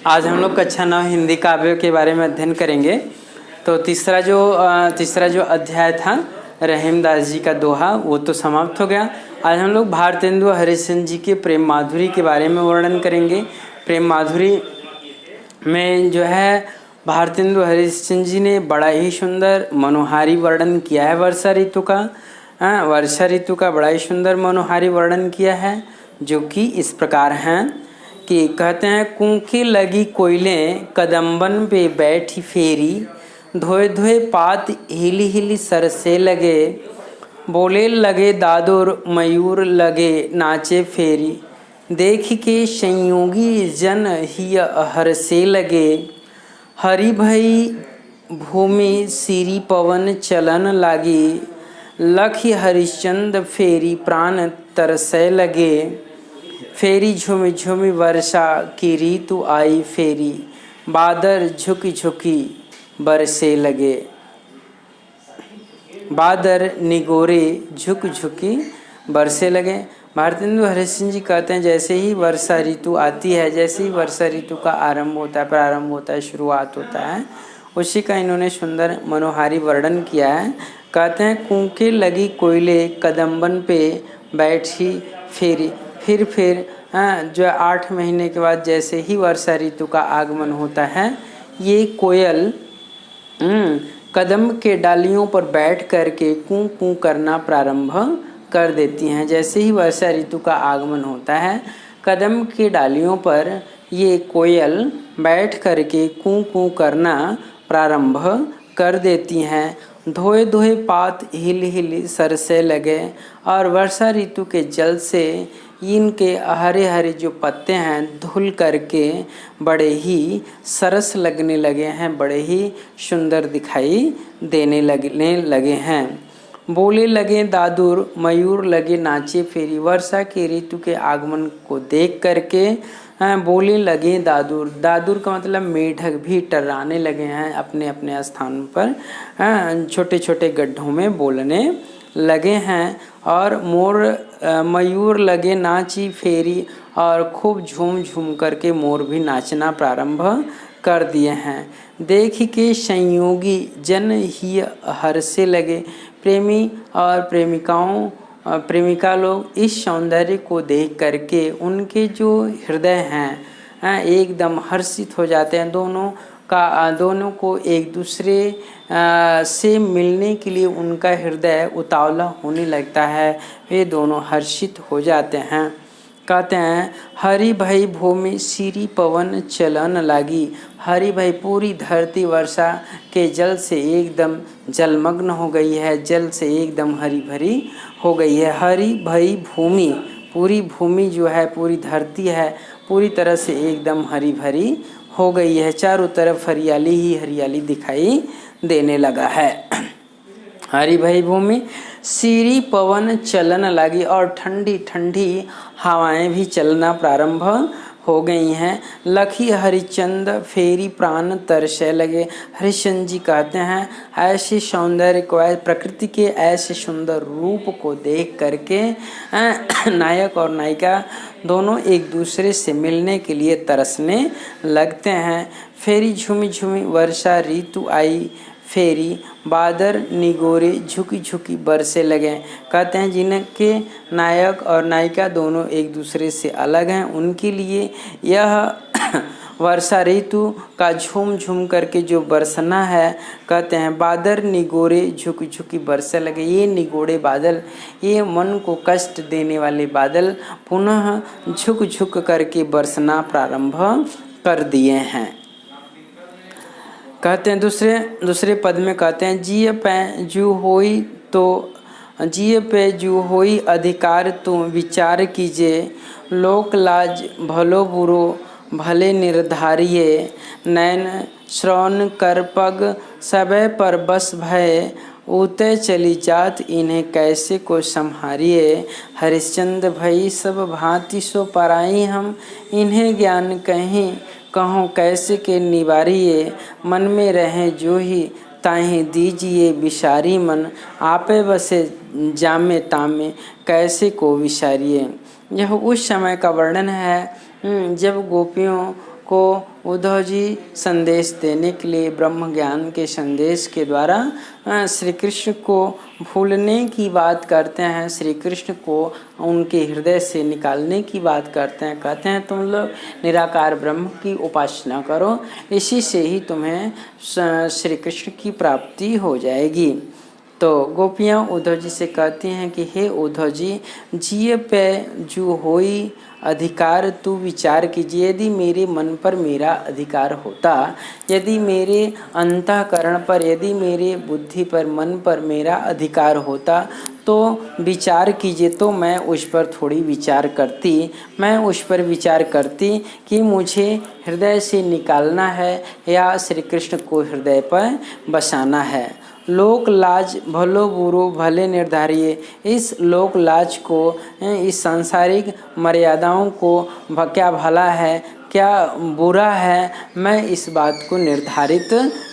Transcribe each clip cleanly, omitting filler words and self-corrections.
आज हम लोग कक्षा 9 हिंदी काव्यों के बारे में अध्ययन करेंगे। तो तीसरा जो अध्याय था रहीमदास जी का दोहा, वो तो समाप्त हो गया। आज हम लोग भारतेंदु हरिश्चंद्र जी के प्रेम माधुरी के बारे में वर्णन करेंगे। प्रेम माधुरी में जो है भारतेंदु हरिश्चंद्र जी ने बड़ा ही सुंदर मनोहारी वर्णन किया है वर्षा ऋतु का। वर्षा ऋतु का बड़ा ही सुंदर मनोहारी वर्णन किया है, जो कि इस प्रकार हैं कि कहते हैं, कूंके लगी कोयलें कदम्बन पे बैठी फेरी, धोए धोए पात हिली हिली सरसे लगे, बोले लगे दादुर मयूर लगे नाचे फेरी, देख के संयोगी जन हिय हरसे लगे, हरि भई भूमि सिरी पवन चलन लागी, लखी हरिश्चंद्र फेरी प्राण तरसे लगे, फेरी झुमी झुमी वर्षा की ऋतु आई फेरी, बादर झुकी झुकी बरसे लगे। बादर निगोरे झुक झुकी बरसे लगे। भारतेंदु हरिश्चंद्र जी कहते हैं, जैसे ही वर्षा ऋतु आती है, जैसे ही वर्षा ऋतु का प्रारंभ होता है, शुरुआत होता है, उसी का इन्होंने सुंदर मनोहारी वर्णन किया है। कहते हैं, कूंके लगी कोयले कदम्बन पे बैठी फेरी। फिर जो 8 महीने के बाद जैसे ही वर्षा ऋतु का आगमन होता है, ये कोयल कदम के डालियों पर बैठ करके कूं कूं करना प्रारंभ कर देती हैं। जैसे ही वर्षा ऋतु का आगमन होता है, कदम की डालियों पर ये कोयल बैठ करके कूं कूं करना प्रारंभ कर देती हैं। धोए धोए पात हिल हिल सरसे लगे, और वर्षा ऋतु के जल से इनके हरे हरे जो पत्ते हैं धुल करके बड़े ही सरस लगने लगे हैं, बड़े ही सुंदर दिखाई देने लगे हैं। बोले लगे दादुर मयूर लगे नाचे फेरी। वर्षा के ऋतु के आगमन को देख करके बोले लगे दादुर। दादुर का मतलब मेढक भी टर्राने लगे हैं अपने अपने स्थान पर, छोटे छोटे गड्ढों में बोलने लगे हैं। और मयूर लगे नाची फेरी, और खूब झूम झूम करके मोर भी नाचना प्रारंभ कर दिए हैं। देख के संयोगी जन ही हर्षे लगे। प्रेमी और प्रेमिका लोग इस सौंदर्य को देख करके उनके जो हृदय हैं एकदम हर्षित हो जाते हैं। दोनों को एक दूसरे से मिलने के लिए उनका हृदय उतावला होने लगता है, वे दोनों हर्षित हो जाते हैं। कहते हैं, हरि भई भूमि सिरी पवन चलन लागी। हरि भई पूरी धरती वर्षा के जल से एकदम जलमग्न हो गई है, जल से एकदम हरी भरी हो गई है। हरि भई भूमि, पूरी भूमि जो है, पूरी धरती है, पूरी तरह से एकदम हरी भरी हो गई है। चारों तरफ हरियाली ही हरियाली दिखाई देने लगा है। हरी भई भूमि सिरी पवन चलन लगी, और ठंडी ठंडी हवाएं भी चलना प्रारंभ हो गई हैं। लखी हरिचंद फेरी प्राण तरसे लगे। हरिश्चंद्र जी कहते हैं, ऐसे सौंदर्य को, प्रकृति के ऐसे सुंदर रूप को देख करके नायक और नायिका दोनों एक दूसरे से मिलने के लिए तरसने लगते हैं। फेरी झुमी झुमी वर्षा ऋतु आई फेरी, बादर निगोरे झुकी झुकी बरसे लगे। कहते हैं, जिनके नायक और नायिका दोनों एक दूसरे से अलग हैं, उनके लिए यह वर्षा ऋतु का झूम झूम करके जो बरसना है, कहते हैं बादर निगोरे झुकी झुकी बरसे लगे। ये निगोड़े बादल, ये मन को कष्ट देने वाले बादल पुनः झुक झुक करके बरसना प्रारंभ कर दिए हैं। कहते हैं, दूसरे पद में कहते हैं, जिय पे जू होई अधिकार तुम विचार कीजिए, लोक लाज भलो बुरो भले निर्धारिये, नैन श्रवण कर पग सबे पर बस भय, उते चली जात इन्हें कैसे को संहारिये। हरिश्चंद्र भई सब भांति सो पराई हम, इन्हें ज्ञान कहो कैसे के निवारिये, मन में रहे जो ही ताहि दीजिए विसारी मन, आपे बसे जामे तामे कैसे को विसारिये। यह उस समय का वर्णन है जब गोपियों को उद्धव जी संदेश देने के लिए ब्रह्म ज्ञान के संदेश के द्वारा श्री कृष्ण को भूलने की बात करते हैं, श्री कृष्ण को उनके हृदय से निकालने की बात करते हैं। कहते हैं तुम लोग निराकार ब्रह्म की उपासना करो, इसी से ही तुम्हें श्री कृष्ण की प्राप्ति हो जाएगी। तो गोपियाँ उद्धव जी से कहती हैं कि हे उद्धव जी, जिये पे जो होई अधिकार तू विचार कीजिए। यदि मेरे मन पर मेरा अधिकार होता, यदि मेरे अंतःकरण पर, यदि मेरे बुद्धि पर, मन पर मेरा अधिकार होता तो विचार कीजिए, तो मैं उस पर थोड़ी विचार करती। मैं उस पर विचार करती कि मुझे हृदय से निकालना है या श्री कृष्ण को हृदय पर बसाना है। लोक लाज भलो बुरो भले निर्धारिए। इस लोक लाज को, इस सांसारिक मर्यादाओं को क्या भला है क्या बुरा है, मैं इस बात को निर्धारित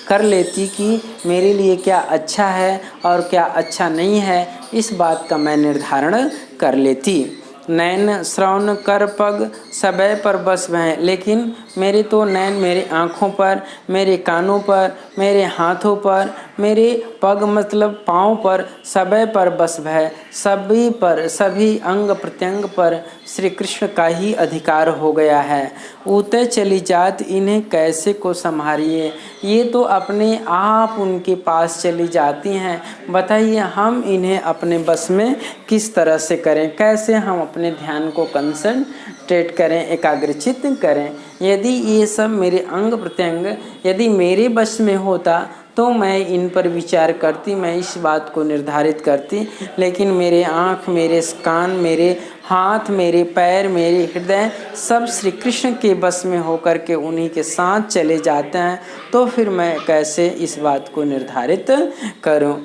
कर लेती कि मेरे लिए क्या अच्छा है और क्या अच्छा नहीं है, इस बात का मैं निर्धारण कर लेती। नैन श्रवण कर पग सबे पर बस भय। लेकिन मेरे तो नैन मेरे आँखों पर, मेरे कानों पर, मेरे हाथों पर, मेरे पग मतलब पाँव पर, सबे पर बस भय, सभी पर, सभी अंग प्रत्यंग पर श्री कृष्ण का ही अधिकार हो गया है। ऊते चली जात इन्हें कैसे को संभारिए। ये तो अपने आप उनके पास चली जाती हैं, बताइए हम इन्हें अपने बस में किस तरह से करें, कैसे हम अपने ध्यान को कंसंट्रेट करें, एकाग्रचित करें। यदि ये सब मेरे अंग प्रत्यंग यदि मेरे बस में होता तो मैं इन पर विचार करती, मैं इस बात को निर्धारित करती। लेकिन मेरे आँख, मेरे कान, मेरे हाथ, मेरे पैर, मेरे हृदय सब श्री कृष्ण के बस में होकर के उन्हीं के साथ चले जाते हैं, तो फिर मैं कैसे इस बात को निर्धारित करूं,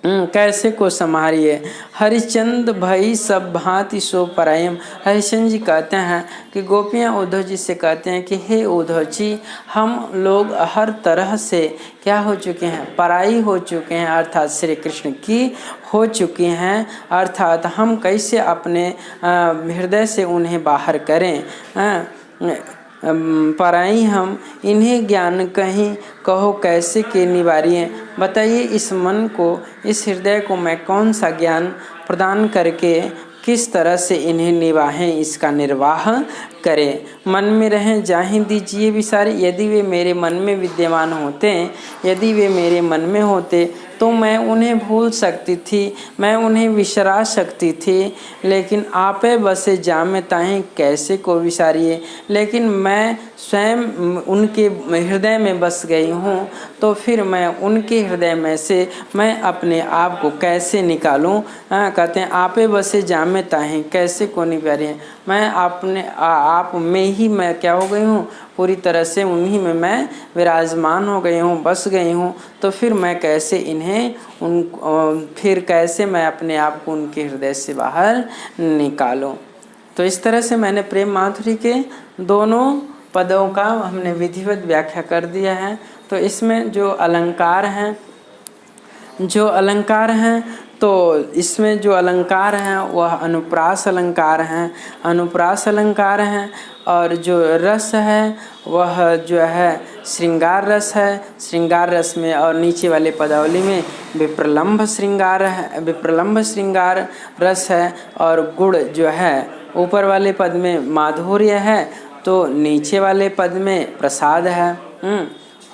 कैसे को संभारिए। हरिचंद भई सब भांति सो परायम। हरिचंद जी कहते हैं कि गोपियाँ उद्धव जी से कहते हैं कि हे उद्धव जी, हम लोग हर तरह से क्या हो चुके हैं, पराई हो चुके हैं, अर्थात श्री कृष्ण की हो चुकी हैं। अर्थात हम कैसे अपने हृदय से उन्हें बाहर करें, पराई हम इन्हें ज्ञान कहीं कहो कैसे के निवारिए। बताइए इस मन को, इस हृदय को मैं कौन सा ज्ञान प्रदान करके किस तरह से इन्हें निभाएं, इसका निर्वाह करें। मन में रहें जाहिं दीजिए विसारे। यदि वे मेरे मन में विद्यमान होते, यदि वे मेरे मन में होते तो मैं उन्हें भूल सकती थी, मैं उन्हें विसरा सकती थी। लेकिन आपे बसे जामे ताहें कैसे को विसारिए। लेकिन मैं स्वयं उनके हृदय में बस गई हूँ, तो फिर मैं उनके हृदय में से मैं अपने आप को कैसे निकालूं। कहते हैं आपे बसे जामे ताहें कैसे को निवारिए। मैं अपने आप में ही मैं क्या हो गई हूँ, पूरी तरह से उन्हीं में मैं विराजमान हो गई हूँ, बस गई हूँ। तो फिर मैं कैसे इन्हें फिर कैसे मैं अपने आप को उनके हृदय से बाहर निकालूं। तो इस तरह से मैंने प्रेम माधुरी के दोनों पदों का हमने विधिवत व्याख्या कर दिया है। तो इसमें जो अलंकार हैं, तो इसमें जो अलंकार हैं वह अनुप्रास अलंकार हैं, अनुप्रास अलंकार हैं। और जो रस है वह जो है श्रृंगार रस है। श्रृंगार रस में और नीचे वाले पदावली में विप्रलंभ श्रृंगार है, विप्रलंभ श्रृंगार रस है। और गुण जो है ऊपर वाले पद में माधुर्य है, तो नीचे वाले पद में प्रसाद है,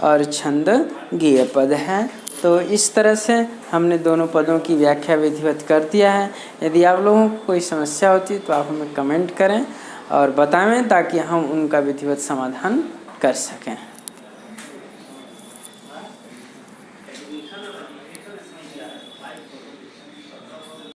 और छंद गेय पद है। तो इस तरह से हमने दोनों पदों की व्याख्या विधिवत कर दिया है। यदि आप लोगों को कोई समस्या होती है तो आप हमें कमेंट करें और बताएं, ताकि हम उनका विधिवत समाधान कर सकें।